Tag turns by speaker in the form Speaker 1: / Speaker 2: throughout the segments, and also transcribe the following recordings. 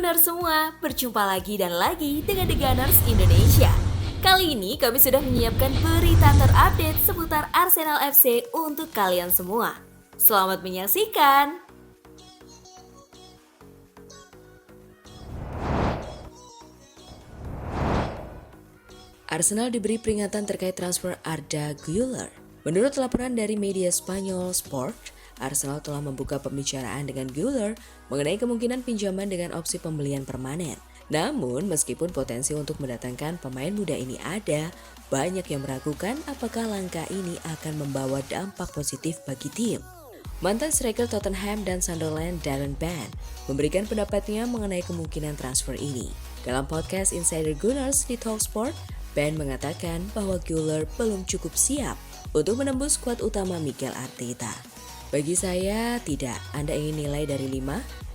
Speaker 1: Gunner semua, berjumpa lagi dan lagi dengan The Gunners Indonesia. Kali ini kami sudah menyiapkan berita terupdate seputar Arsenal FC untuk kalian semua. Selamat menyaksikan! Arsenal diberi peringatan terkait transfer Arda Güler. Menurut laporan dari media Spanyol Sport, Arsenal telah membuka pembicaraan dengan Güler mengenai kemungkinan pinjaman dengan opsi pembelian permanen. Namun, meskipun potensi untuk mendatangkan pemain muda ini ada, banyak yang meragukan apakah langkah ini akan membawa dampak positif bagi tim. Mantan striker Tottenham dan Sunderland Darren Bent memberikan pendapatnya mengenai kemungkinan transfer ini. Dalam podcast Insider Gunners di Talksport, Bent mengatakan bahwa Güler belum cukup siap untuk menembus skuad utama Mikel Arteta. Bagi saya, tidak. Anda ingin nilai dari 5,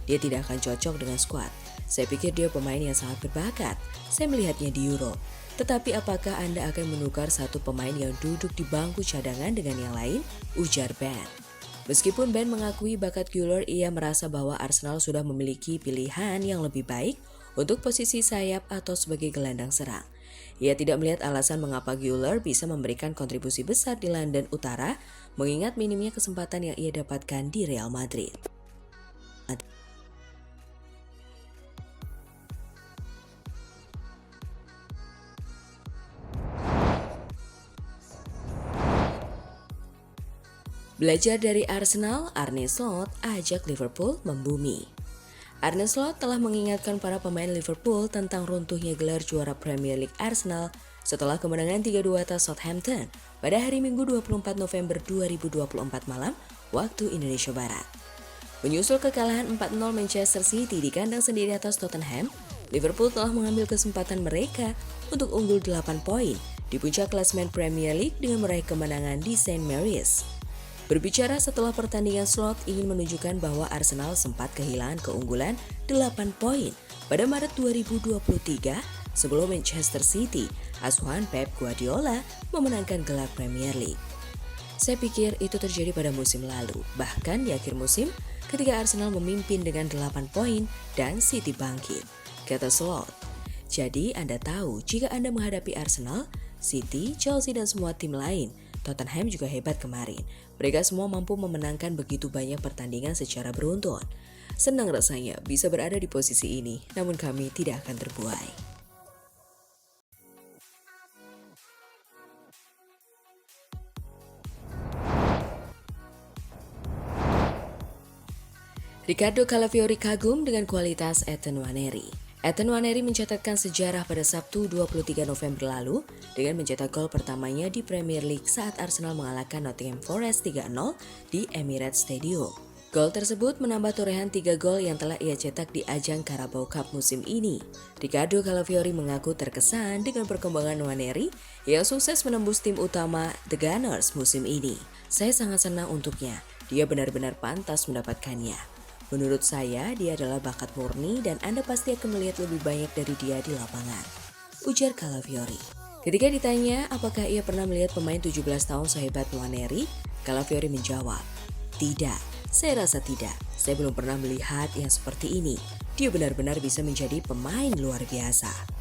Speaker 1: dia tidak akan cocok dengan skuad. Saya pikir dia pemain yang sangat berbakat. Saya melihatnya di Euro. Tetapi apakah Anda akan menukar satu pemain yang duduk di bangku cadangan dengan yang lain? Ujar Bent. Meskipun Bent mengakui bakat Güler, ia merasa bahwa Arsenal sudah memiliki pilihan yang lebih baik untuk posisi sayap atau sebagai gelandang serang. Ia tidak melihat alasan mengapa Güler bisa memberikan kontribusi besar di London Utara, mengingat minimnya kesempatan yang ia dapatkan di Real Madrid. Belajar dari Arsenal, Arne Slot ajak Liverpool membumi. Arne Slot telah mengingatkan para pemain Liverpool tentang runtuhnya gelar juara Premier League Arsenal setelah kemenangan 3-2 atas Southampton pada hari Minggu 24 November 2024 malam waktu Indonesia Barat. Menyusul kekalahan 4-0 Manchester City di kandang sendiri atas Tottenham, Liverpool telah mengambil kesempatan mereka untuk unggul 8 poin di puncak klasemen Premier League dengan meraih kemenangan di St. Mary's. Berbicara setelah pertandingan, Slot ingin menunjukkan bahwa Arsenal sempat kehilangan keunggulan 8 poin pada Maret 2023 sebelum Manchester City, asuhan Pep Guardiola, memenangkan gelar Premier League. Saya pikir itu terjadi pada musim lalu, bahkan di akhir musim ketika Arsenal memimpin dengan 8 poin dan City bangkit, kata Slot. Jadi Anda tahu jika Anda menghadapi Arsenal, City, Chelsea dan semua tim lain, Tottenham juga hebat kemarin. Mereka semua mampu memenangkan begitu banyak pertandingan secara beruntun. Senang rasanya bisa berada di posisi ini, namun kami tidak akan terbuai. Riccardo Calafiori kagum dengan kualitas Ethan Nwaneri. Ethan Nwaneri mencatatkan sejarah pada Sabtu 23 November lalu dengan mencetak gol pertamanya di Premier League saat Arsenal mengalahkan Nottingham Forest 3-0 di Emirates Stadium. Gol tersebut menambah torehan 3 gol yang telah ia cetak di ajang Carabao Cup musim ini. Riccardo Calafiori mengaku terkesan dengan perkembangan Nwaneri yang sukses menembus tim utama The Gunners musim ini. Saya sangat senang untuknya, dia benar-benar pantas mendapatkannya. Menurut saya, dia adalah bakat murni dan Anda pasti akan melihat lebih banyak dari dia di lapangan, ujar Calafiori. Ketika ditanya apakah ia pernah melihat pemain 17 tahun sehebat Nwaneri, Calafiori menjawab, "Tidak, saya rasa tidak. Saya belum pernah melihat yang seperti ini. Dia benar-benar bisa menjadi pemain luar biasa."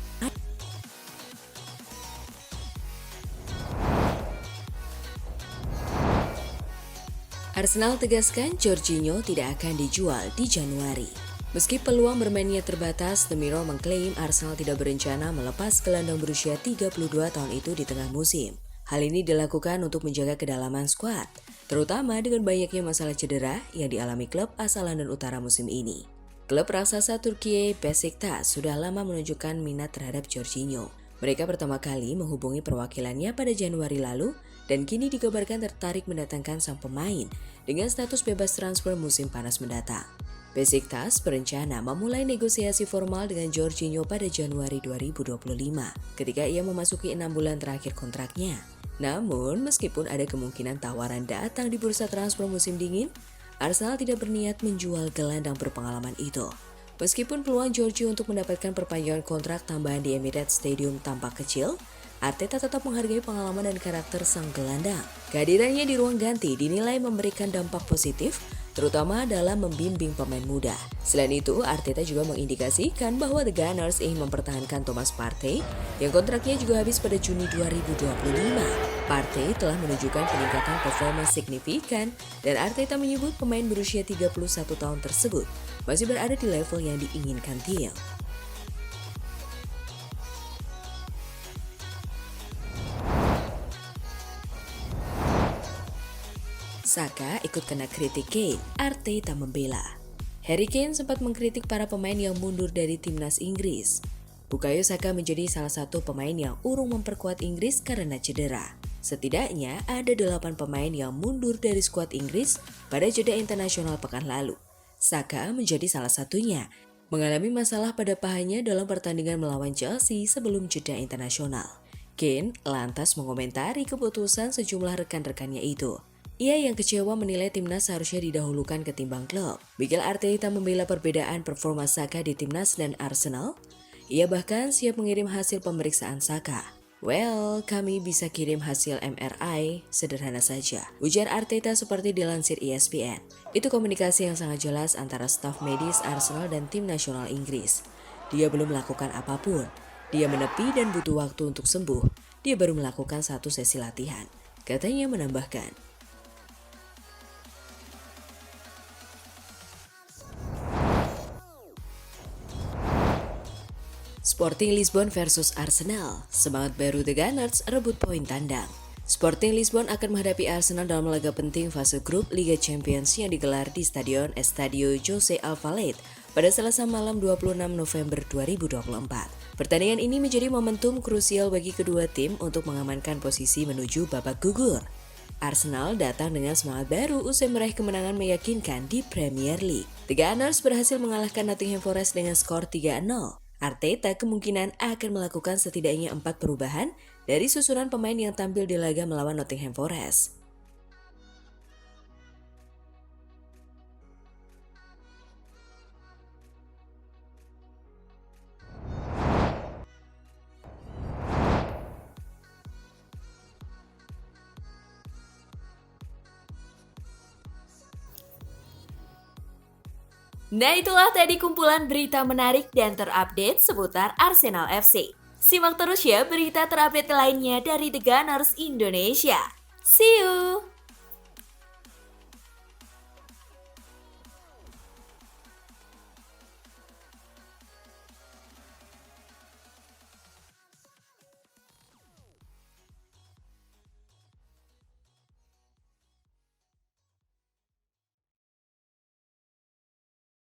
Speaker 1: Arsenal tegaskan Jorginho tidak akan dijual di Januari. Meski peluang bermainnya terbatas, The Mirror mengklaim Arsenal tidak berencana melepas gelandang berusia 32 tahun itu di tengah musim. Hal ini dilakukan untuk menjaga kedalaman skuad, terutama dengan banyaknya masalah cedera yang dialami klub asal London Utara musim ini. Klub raksasa Turki Beşiktaş sudah lama menunjukkan minat terhadap Jorginho. Mereka pertama kali menghubungi perwakilannya pada Januari lalu dan kini dikabarkan tertarik mendatangkan sang pemain dengan status bebas transfer musim panas mendatang. Beşiktaş berencana memulai negosiasi formal dengan Jorginho pada Januari 2025 ketika ia memasuki 6 bulan terakhir kontraknya. Namun, meskipun ada kemungkinan tawaran datang di bursa transfer musim dingin, Arsenal tidak berniat menjual gelandang berpengalaman itu. Meskipun peluang Jorginho untuk mendapatkan perpanjangan kontrak tambahan di Emirates Stadium tampak kecil, Arteta tetap menghargai pengalaman dan karakter sang gelandang. Kehadirannya di ruang ganti dinilai memberikan dampak positif terutama dalam membimbing pemain muda. Selain itu, Arteta juga mengindikasikan bahwa The Gunners ingin mempertahankan Thomas Partey yang kontraknya juga habis pada Juni 2025. Partey telah menunjukkan peningkatan performa signifikan dan Arteta menyebut pemain berusia 31 tahun tersebut masih berada di level yang diinginkan tim. Saka ikut kena kritik Kane, Arteta membela. Harry Kane sempat mengkritik para pemain yang mundur dari timnas Inggris. Bukayo Saka menjadi salah satu pemain yang urung memperkuat Inggris karena cedera. Setidaknya ada 8 pemain yang mundur dari skuad Inggris pada jeda internasional pekan lalu. Saka menjadi salah satunya, mengalami masalah pada pahanya dalam pertandingan melawan Chelsea sebelum jeda internasional. Kane lantas mengomentari keputusan sejumlah rekan-rekannya itu. Ia yang kecewa menilai timnas seharusnya didahulukan ketimbang klub. Mikel Arteta membela perbedaan performa Saka di timnas dan Arsenal. Ia bahkan siap mengirim hasil pemeriksaan Saka. Well, kami bisa kirim hasil MRI, sederhana saja. Ujar Arteta seperti dilansir ESPN. Itu komunikasi yang sangat jelas antara staf medis Arsenal dan tim nasional Inggris. Dia belum melakukan apapun. Dia menepi dan butuh waktu untuk sembuh. Dia baru melakukan 1 sesi latihan. Katanya menambahkan. Sporting Lisbon versus Arsenal, semangat baru The Gunners rebut poin tandang. Sporting Lisbon akan menghadapi Arsenal dalam laga penting fase grup Liga Champions yang digelar di Stadion Estadio José Alvalade pada Selasa malam 26 November 2024. Pertandingan ini menjadi momentum krusial bagi kedua tim untuk mengamankan posisi menuju babak gugur. Arsenal datang dengan semangat baru usai meraih kemenangan meyakinkan di Premier League. The Gunners berhasil mengalahkan Nottingham Forest dengan skor 3-0. Arteta kemungkinan akan melakukan setidaknya 4 perubahan dari susunan pemain yang tampil di laga melawan Nottingham Forest.
Speaker 2: Nah, itulah tadi kumpulan berita menarik dan terupdate seputar Arsenal FC. Simak terus ya berita terupdate lainnya dari The Gunners Indonesia. See you!